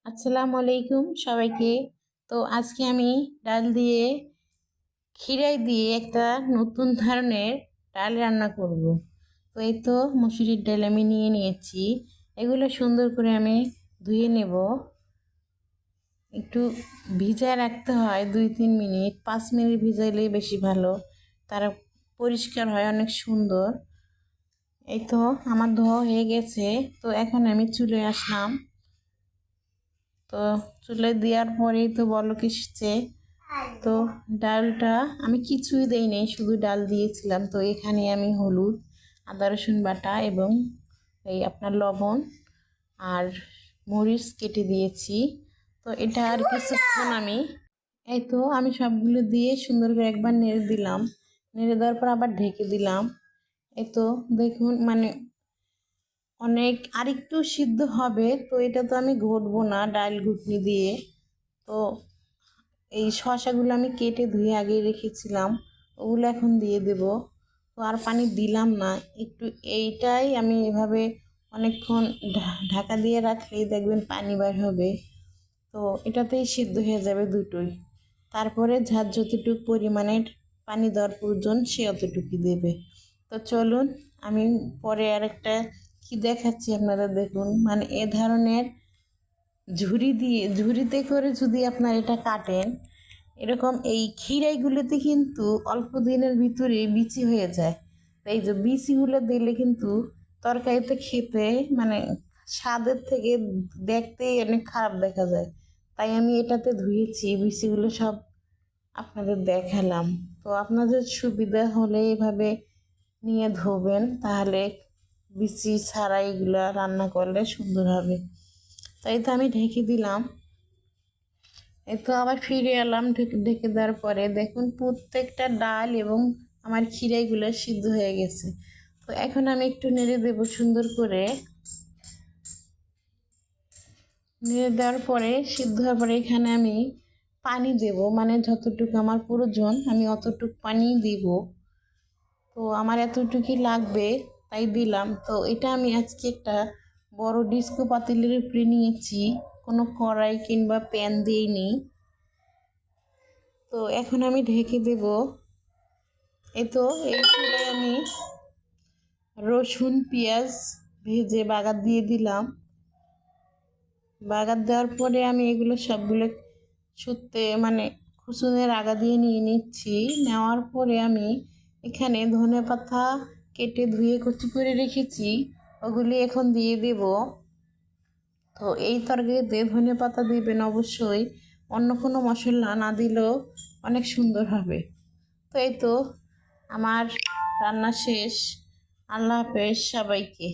আসসালামু আলাইকুম সবাইকে। তো আজকে আমি ডাল দিয়ে খিরাই দিয়ে একটা নতুন ধরনের ডাল রান্না করব। তো এই তো মসুরির ডাল আমি নিয়ে নিয়েছি। এগুলো সুন্দর করে আমি ধুয়ে নেব। একটু ভিজায় রাখতে হয় 2-3 মিনিট, 5 মিনিট ভিজাইলেই বেশি ভালো। তারা পরিষ্কার হয় অনেক সুন্দর। এই তো আমার ধোয়া হয়ে গেছে। তো এখন আমি চুলে আসলাম। তো চুলে দেওয়ার পরেই তো বলক এসেছে। তো ডালটা আমি কিছুই দেই নাই, শুধু ডাল দিয়েছিলাম। তো এখানে আমি হলুদ, আদা রসুন বাটা এবং এই আপনার লবণ আর মরিচ কেটে দিয়েছি। তো এটা আর কিছুক্ষণ এই তো আমি সবগুলো দিয়ে সুন্দর করে একবার নেড়ে দিলাম। নেড়ে দেওয়ার পর আবার ঢেকে দিলাম। এই তো দেখুন অনেক আরেকটু সিদ্ধ হবে। তো এটা তো আমি ঘটবো না ডাল ঘুটনি দিয়ে। তো এই শসাগুলো আমি কেটে ধুয়ে আগে রেখেছিলাম, ওগুলো এখন দিয়ে দেব। তো আর পানি দিলাম না, একটু এইটাই আমি এভাবে অনেকক্ষণ ঢাকা দিয়ে রাখলেই দেখবেন পানি বের হবে। তো এটাতেই সিদ্ধ হয়ে যাবে দুটোই। তারপরে যার যতটুকু পরিমাণের পানি দেওয়ার প্রয়োজন সে অতটুকু দেবে। তো চলুন আমি পরে আরেকটা কি দেখাচ্ছি আপনারা দেখুন। এ ধরনের ঝুড়িতে করে যদি আপনার এটা কাটেন, এরকম এই খিরাইগুলোতে কিন্তু অল্প দিনের ভিতরে বিচি হয়ে যায়। তো এই যে বিচিগুলো দিলে কিন্তু তরকারিতে খেতে স্বাদের থেকে দেখতে অনেক খারাপ দেখা যায়। তাই আমি এটাতে ধুয়েছি, বিচিগুলো সব আপনাদের দেখালাম। তো আপনাদের সুবিধা হলে এভাবে নিয়ে ধোবেন, তাহলে বিচি ছাড়া এগুলো রান্না করলে সুন্দর হবে। তাই তো আমি ঢেকে দিলাম। এই তো আবার ফিরে এলাম। ঢেকে ঢেকে দেওয়ার পরে দেখুন প্রত্যেকটা ডাল এবং আমার খিরাইগুলো সিদ্ধ হয়ে গেছে। তো এখন আমি একটু নেড়ে দেবো সুন্দর করে। নেড়ে দেওয়ার পরে সিদ্ধ হওয়ার পরে এখানে আমি পানি দেব, যতটুকু আমার প্রয়োজন আমি অতটুকু পানি দিব। তো আমার এতটুকুই লাগবে তাই দিলাম। তো এটা আমি আজকে একটা বড় ডিস্কো পাতিলের উপরে নিয়েছি, কোনো কড়াই কিংবা প্যান দিইনি। তো এখন আমি ঢেকে দেব। এই তো এই চুলায় আমি রসুন পেঁয়াজ ভেজে বাগার দিয়ে দিলাম। বাগার দেওয়ার পরে আমি এগুলো সবগুলো ছুঁতে খুসুনের আগা দিয়ে নিয়ে নিচ্ছি। নেওয়ার পরে আমি এখানে ধনেপাতা কেটে ধুয়ে কুচি করে রেখেছি, ওগুলি এখন দিয়ে দেব। তো এই তরকারিতে ধনেপাতা দিবেন অবশ্যই, অন্য কোনো মশলা না দিলেও অনেক সুন্দর হবে। তো এই তো আমার রান্না শেষ। আল্লাহ হাফেজ সবাইকে।